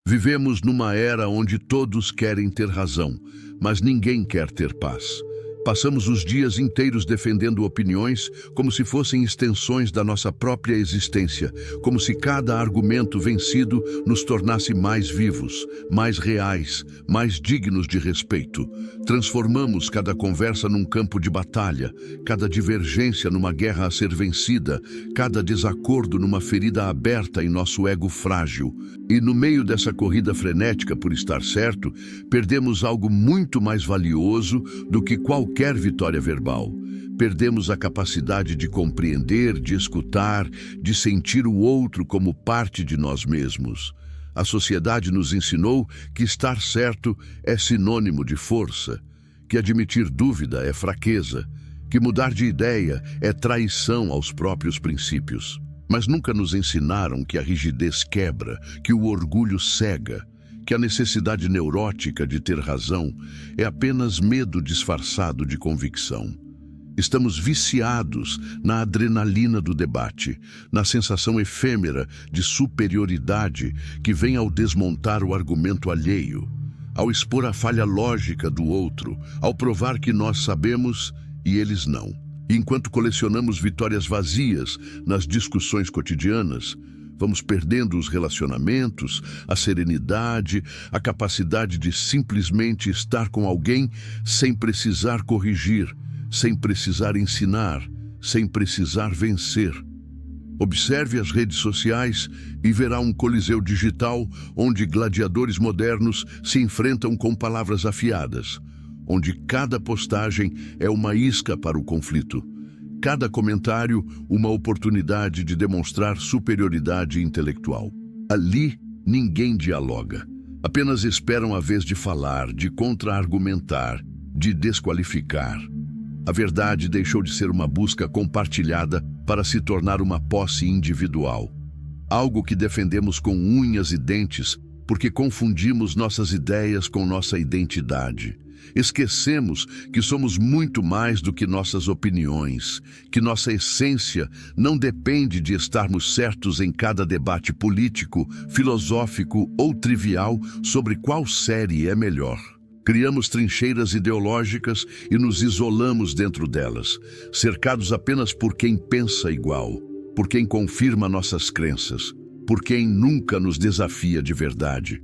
Vivemos numa era onde todos querem ter razão, mas ninguém quer ter paz. Passamos os dias inteiros defendendo opiniões como se fossem extensões da nossa própria existência, como se cada argumento vencido nos tornasse mais vivos, mais reais, mais dignos de respeito. Transformamos cada conversa num campo de batalha, cada divergência numa guerra a ser vencida, cada desacordo numa ferida aberta em nosso ego frágil. E no meio dessa corrida frenética por estar certo, perdemos algo muito mais valioso do que qualquer vitória verbal. Perdemos a capacidade de compreender, de escutar, de sentir o outro como parte de nós mesmos. A sociedade nos ensinou que estar certo é sinônimo de força, que admitir dúvida é fraqueza, que mudar de ideia é traição aos próprios princípios. Mas nunca nos ensinaram que a rigidez quebra, que o orgulho cega, que a necessidade neurótica de ter razão é apenas medo disfarçado de convicção. Estamos viciados na adrenalina do debate, na sensação efêmera de superioridade que vem ao desmontar o argumento alheio, ao expor a falha lógica do outro, ao provar que nós sabemos e eles não. Enquanto colecionamos vitórias vazias nas discussões cotidianas, vamos perdendo os relacionamentos, a serenidade, a capacidade de simplesmente estar com alguém sem precisar corrigir, sem precisar ensinar, sem precisar vencer. Observe as redes sociais e verá um coliseu digital onde gladiadores modernos se enfrentam com palavras afiadas, onde cada postagem é uma isca para o conflito. Cada comentário, uma oportunidade de demonstrar superioridade intelectual. Ali, ninguém dialoga. Apenas esperam a vez de falar, de contra-argumentar, de desqualificar. A verdade deixou de ser uma busca compartilhada para se tornar uma posse individual. Algo que defendemos com unhas e dentes, porque confundimos nossas ideias com nossa identidade. Esquecemos que somos muito mais do que nossas opiniões, que nossa essência não depende de estarmos certos em cada debate político, filosófico ou trivial sobre qual série é melhor. Criamos trincheiras ideológicas e nos isolamos dentro delas, cercados apenas por quem pensa igual, por quem confirma nossas crenças, por quem nunca nos desafia de verdade.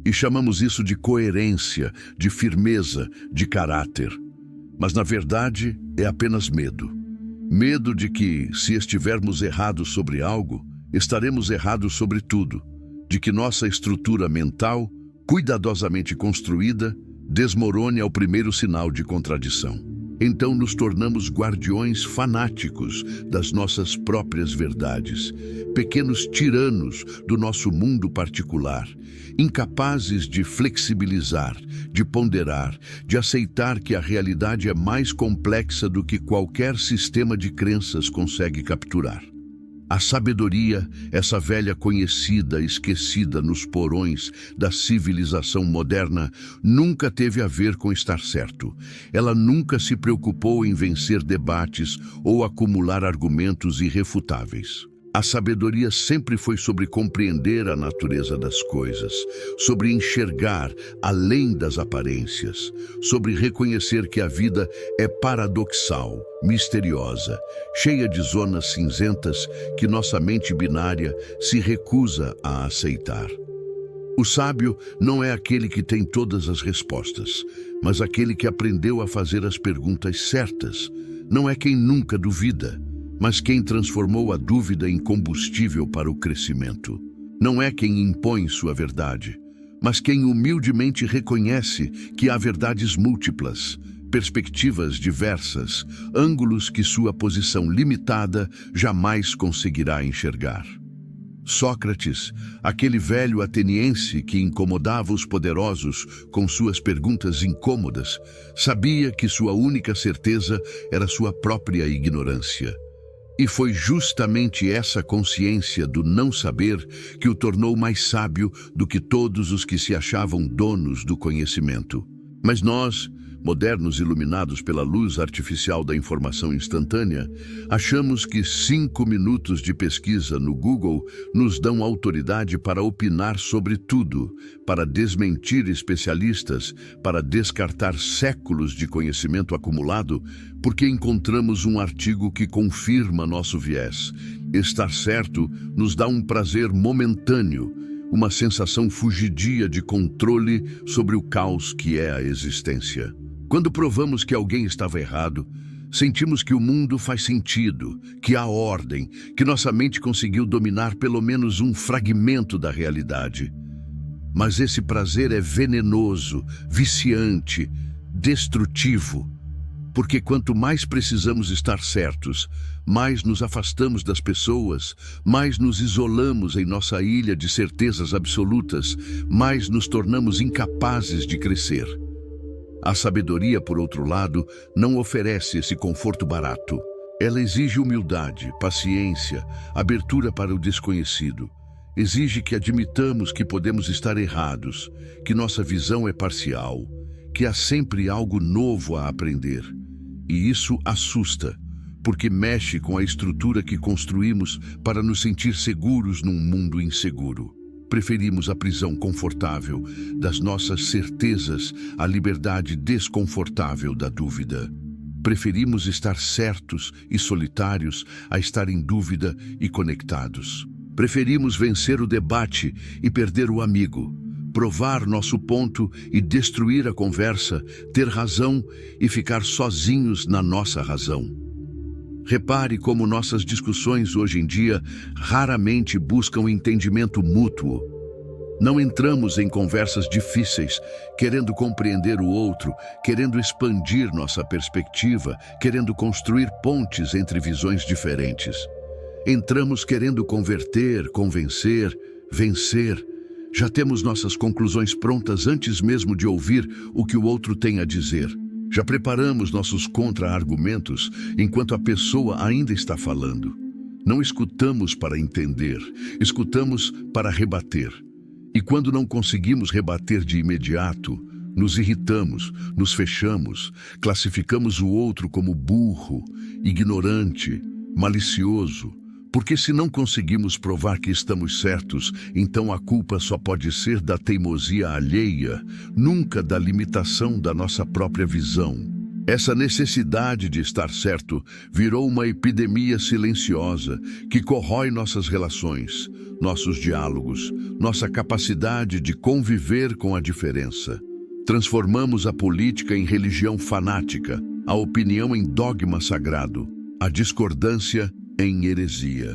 E chamamos isso de coerência, de firmeza, de caráter. Mas, na verdade, é apenas medo. Medo de que, se estivermos errados sobre algo, estaremos errados sobre tudo. De que nossa estrutura mental, cuidadosamente construída, desmorone ao primeiro sinal de contradição. Então nos tornamos guardiões fanáticos das nossas próprias verdades, pequenos tiranos do nosso mundo particular, incapazes de flexibilizar, de ponderar, de aceitar que a realidade é mais complexa do que qualquer sistema de crenças consegue capturar. A sabedoria, essa velha conhecida, esquecida nos porões da civilização moderna, nunca teve a ver com estar certo. Ela nunca se preocupou em vencer debates ou acumular argumentos irrefutáveis. A sabedoria sempre foi sobre compreender a natureza das coisas, sobre enxergar além das aparências, sobre reconhecer que a vida é paradoxal, misteriosa, cheia de zonas cinzentas que nossa mente binária se recusa a aceitar. O sábio não é aquele que tem todas as respostas, mas aquele que aprendeu a fazer as perguntas certas. Não é quem nunca duvida, mas quem transformou a dúvida em combustível para o crescimento. Não é quem impõe sua verdade, mas quem humildemente reconhece que há verdades múltiplas, perspectivas diversas, ângulos que sua posição limitada jamais conseguirá enxergar. Sócrates, aquele velho ateniense que incomodava os poderosos com suas perguntas incômodas, sabia que sua única certeza era sua própria ignorância. E foi justamente essa consciência do não saber que o tornou mais sábio do que todos os que se achavam donos do conhecimento. Mas nós, modernos iluminados pela luz artificial da informação instantânea, achamos que 5 minutos de pesquisa no Google nos dão autoridade para opinar sobre tudo, para desmentir especialistas, para descartar séculos de conhecimento acumulado, porque encontramos um artigo que confirma nosso viés. Estar certo nos dá um prazer momentâneo, uma sensação fugidia de controle sobre o caos que é a existência. Quando provamos que alguém estava errado, sentimos que o mundo faz sentido, que há ordem, que nossa mente conseguiu dominar pelo menos um fragmento da realidade. Mas esse prazer é venenoso, viciante, destrutivo, porque quanto mais precisamos estar certos, mais nos afastamos das pessoas, mais nos isolamos em nossa ilha de certezas absolutas, mais nos tornamos incapazes de crescer. A sabedoria, por outro lado, não oferece esse conforto barato. Ela exige humildade, paciência, abertura para o desconhecido. Exige que admitamos que podemos estar errados, que nossa visão é parcial, que há sempre algo novo a aprender. E isso assusta, porque mexe com a estrutura que construímos para nos sentir seguros num mundo inseguro. Preferimos a prisão confortável das nossas certezas à liberdade desconfortável da dúvida. Preferimos estar certos e solitários a estar em dúvida e conectados. Preferimos vencer o debate e perder o amigo, provar nosso ponto e destruir a conversa, ter razão e ficar sozinhos na nossa razão. Repare como nossas discussões hoje em dia raramente buscam entendimento mútuo. Não entramos em conversas difíceis, querendo compreender o outro, querendo expandir nossa perspectiva, querendo construir pontes entre visões diferentes. Entramos querendo converter, convencer, vencer. Já temos nossas conclusões prontas antes mesmo de ouvir o que o outro tem a dizer. Já preparamos nossos contra-argumentos enquanto a pessoa ainda está falando. Não escutamos para entender, escutamos para rebater. E quando não conseguimos rebater de imediato, nos irritamos, nos fechamos, classificamos o outro como burro, ignorante, malicioso. Porque se não conseguimos provar que estamos certos, então a culpa só pode ser da teimosia alheia, nunca da limitação da nossa própria visão. Essa necessidade de estar certo virou uma epidemia silenciosa que corrói nossas relações, nossos diálogos, nossa capacidade de conviver com a diferença. Transformamos a política em religião fanática, a opinião em dogma sagrado, a discordância em heresia.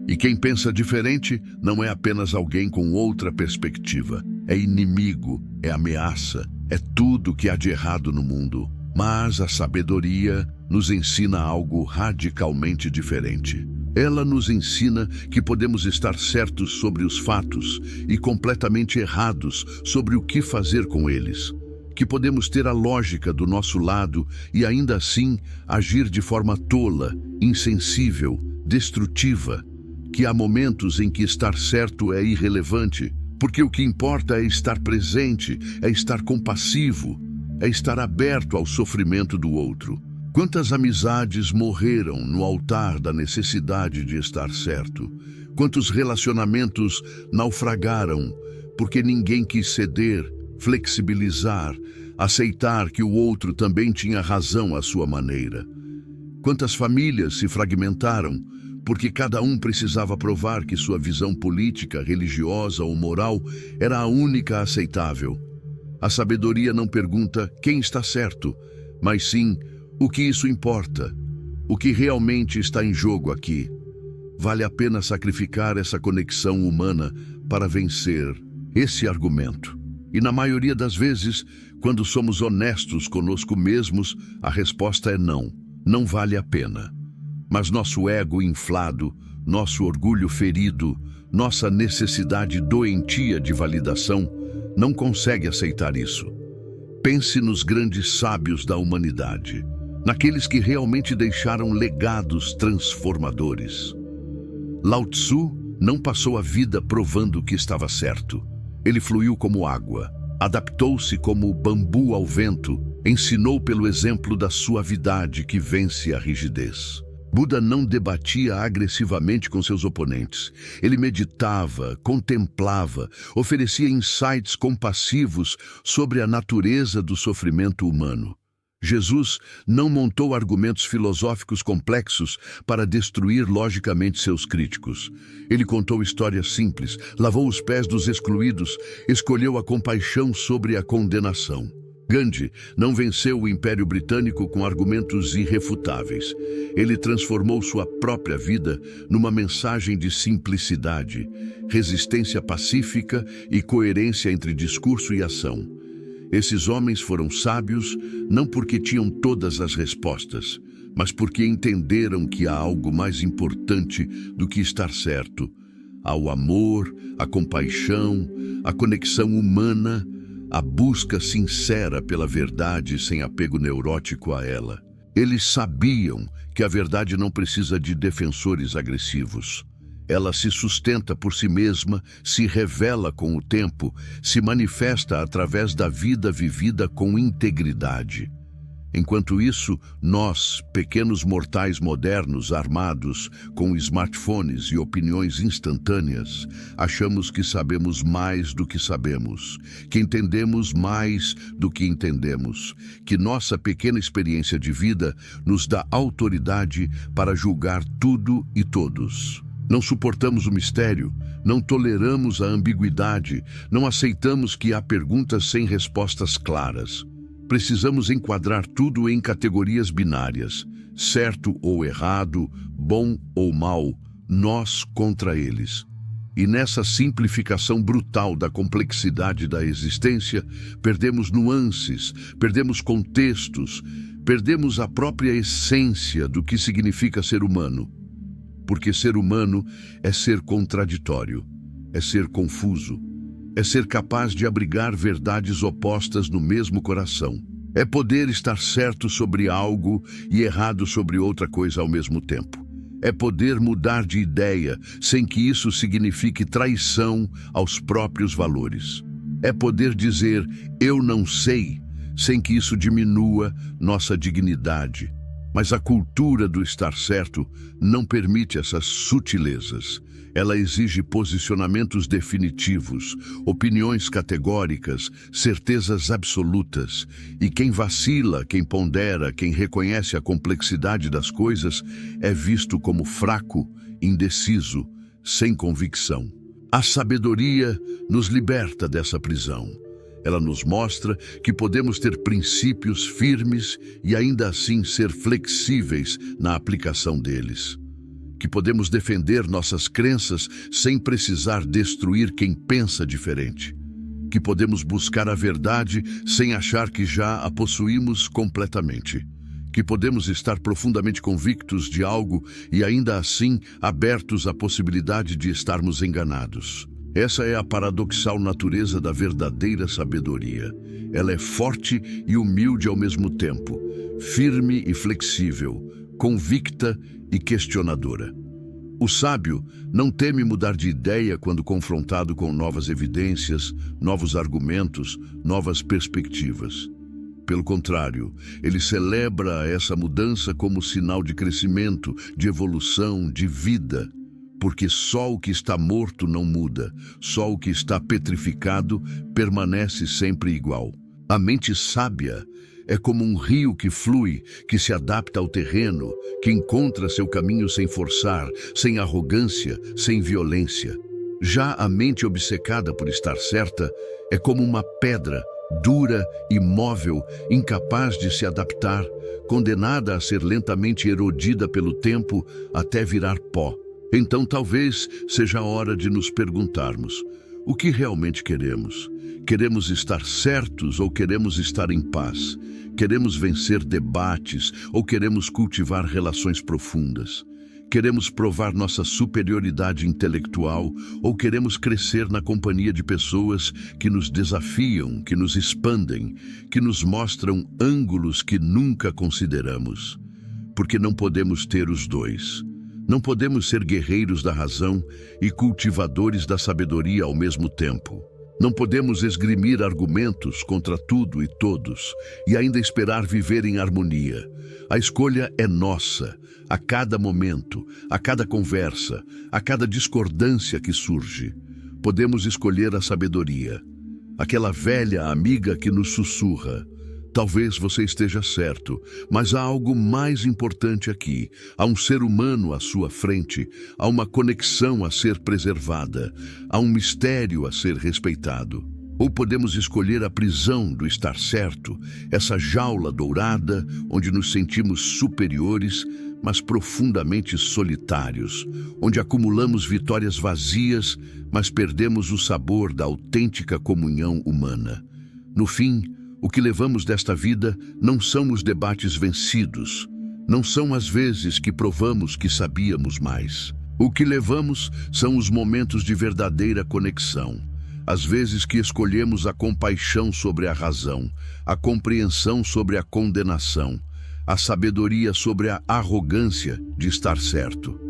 E quem pensa diferente não é apenas alguém com outra perspectiva. É inimigo, é ameaça, é tudo que há de errado no mundo. Mas a sabedoria nos ensina algo radicalmente diferente. Ela nos ensina que podemos estar certos sobre os fatos e completamente errados sobre o que fazer com eles. Que podemos ter a lógica do nosso lado e ainda assim agir de forma tola, insensível, destrutiva, que há momentos em que estar certo é irrelevante, porque o que importa é estar presente, é estar compassivo, é estar aberto ao sofrimento do outro. Quantas amizades morreram no altar da necessidade de estar certo? Quantos relacionamentos naufragaram porque ninguém quis ceder, flexibilizar, aceitar que o outro também tinha razão à sua maneira? Quantas famílias se fragmentaram porque cada um precisava provar que sua visão política, religiosa ou moral era a única aceitável? A sabedoria não pergunta quem está certo, mas sim o que isso importa, o que realmente está em jogo aqui. Vale a pena sacrificar essa conexão humana para vencer esse argumento. E na maioria das vezes, quando somos honestos conosco mesmos, a resposta é não, não vale a pena. Mas nosso ego inflado, nosso orgulho ferido, nossa necessidade doentia de validação, não consegue aceitar isso. Pense nos grandes sábios da humanidade, naqueles que realmente deixaram legados transformadores. Lao Tzu não passou a vida provando que estava certo. Ele fluiu como água, Adaptou-se como o bambu ao vento, ensinou pelo exemplo da suavidade que vence a rigidez. Buda não debatia agressivamente com seus oponentes. Ele meditava, contemplava, oferecia insights compassivos sobre a natureza do sofrimento humano. Jesus não montou argumentos filosóficos complexos para destruir logicamente seus críticos. Ele contou histórias simples, lavou os pés dos excluídos, escolheu a compaixão sobre a condenação. Gandhi não venceu o Império Britânico com argumentos irrefutáveis. Ele transformou sua própria vida numa mensagem de simplicidade, resistência pacífica e coerência entre discurso e ação. Esses homens foram sábios não porque tinham todas as respostas, mas porque entenderam que há algo mais importante do que estar certo. Há o amor, a compaixão, a conexão humana, a busca sincera pela verdade sem apego neurótico a ela. Eles sabiam que a verdade não precisa de defensores agressivos. Ela se sustenta por si mesma, se revela com o tempo, se manifesta através da vida vivida com integridade. Enquanto isso, nós, pequenos mortais modernos armados com smartphones e opiniões instantâneas, achamos que sabemos mais do que sabemos, que entendemos mais do que entendemos, que nossa pequena experiência de vida nos dá autoridade para julgar tudo e todos. Não suportamos o mistério, não toleramos a ambiguidade, não aceitamos que há perguntas sem respostas claras. Precisamos enquadrar tudo em categorias binárias, certo ou errado, bom ou mal, nós contra eles. E nessa simplificação brutal da complexidade da existência, perdemos nuances, perdemos contextos, perdemos a própria essência do que significa ser humano. Porque ser humano é ser contraditório, é ser confuso, é ser capaz de abrigar verdades opostas no mesmo coração. É poder estar certo sobre algo e errado sobre outra coisa ao mesmo tempo. É poder mudar de ideia sem que isso signifique traição aos próprios valores. É poder dizer "eu não sei" sem que isso diminua nossa dignidade. Mas a cultura do estar certo não permite essas sutilezas. Ela exige posicionamentos definitivos, opiniões categóricas, certezas absolutas. E quem vacila, quem pondera, quem reconhece a complexidade das coisas, é visto como fraco, indeciso, sem convicção. A sabedoria nos liberta dessa prisão. Ela nos mostra que podemos ter princípios firmes e ainda assim ser flexíveis na aplicação deles. Que podemos defender nossas crenças sem precisar destruir quem pensa diferente. Que podemos buscar a verdade sem achar que já a possuímos completamente. Que podemos estar profundamente convictos de algo e ainda assim abertos à possibilidade de estarmos enganados. Essa é a paradoxal natureza da verdadeira sabedoria. Ela é forte e humilde ao mesmo tempo, firme e flexível, convicta e questionadora. O sábio não teme mudar de ideia quando confrontado com novas evidências, novos argumentos, novas perspectivas. Pelo contrário, ele celebra essa mudança como sinal de crescimento, de evolução, de vida. Porque só o que está morto não muda, só o que está petrificado permanece sempre igual. A mente sábia é como um rio que flui, que se adapta ao terreno, que encontra seu caminho sem forçar, sem arrogância, sem violência. Já a mente obcecada por estar certa é como uma pedra, dura, imóvel, incapaz de se adaptar, condenada a ser lentamente erodida pelo tempo até virar pó. Então talvez seja a hora de nos perguntarmos: o que realmente queremos? Queremos estar certos ou queremos estar em paz? Queremos vencer debates ou queremos cultivar relações profundas? Queremos provar nossa superioridade intelectual ou queremos crescer na companhia de pessoas que nos desafiam, que nos expandem, que nos mostram ângulos que nunca consideramos? Porque não podemos ter os dois. Não podemos ser guerreiros da razão e cultivadores da sabedoria ao mesmo tempo. Não podemos esgrimir argumentos contra tudo e todos e ainda esperar viver em harmonia. A escolha é nossa, a cada momento, a cada conversa, a cada discordância que surge. Podemos escolher a sabedoria, aquela velha amiga que nos sussurra: talvez você esteja certo, mas há algo mais importante aqui. Há um ser humano à sua frente, há uma conexão a ser preservada, há um mistério a ser respeitado. Ou podemos escolher a prisão do estar certo, essa jaula dourada onde nos sentimos superiores, mas profundamente solitários, onde acumulamos vitórias vazias, mas perdemos o sabor da autêntica comunhão humana. No fim, o que levamos desta vida não são os debates vencidos, não são as vezes que provamos que sabíamos mais. O que levamos são os momentos de verdadeira conexão, as vezes que escolhemos a compaixão sobre a razão, a compreensão sobre a condenação, a sabedoria sobre a arrogância de estar certo.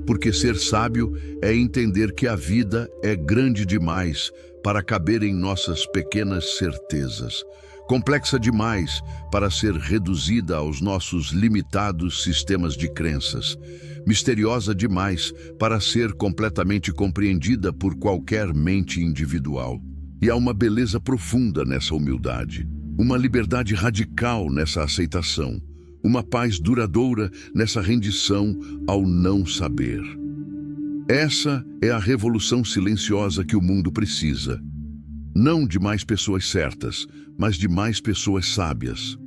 Porque ser sábio é entender que a vida é grande demais para caber em nossas pequenas certezas, complexa demais para ser reduzida aos nossos limitados sistemas de crenças, misteriosa demais para ser completamente compreendida por qualquer mente individual. E há uma beleza profunda nessa humildade, uma liberdade radical nessa aceitação, uma paz duradoura nessa rendição ao não saber. Essa é a revolução silenciosa que o mundo precisa. Não de mais pessoas certas, mas de mais pessoas sábias.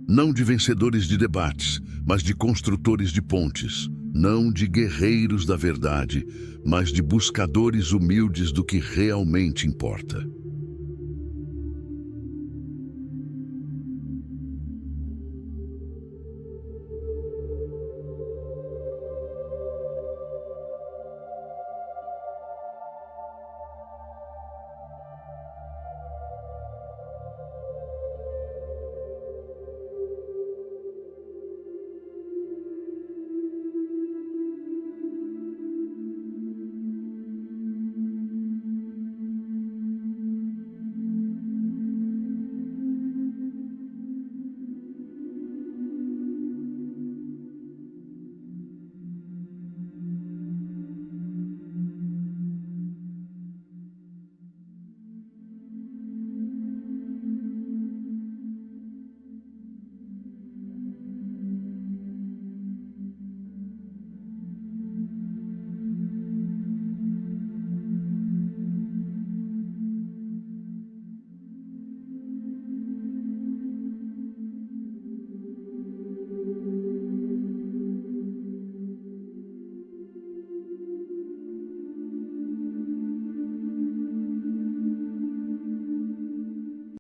Não de vencedores de debates, mas de construtores de pontes. Não de guerreiros da verdade, mas de buscadores humildes do que realmente importa.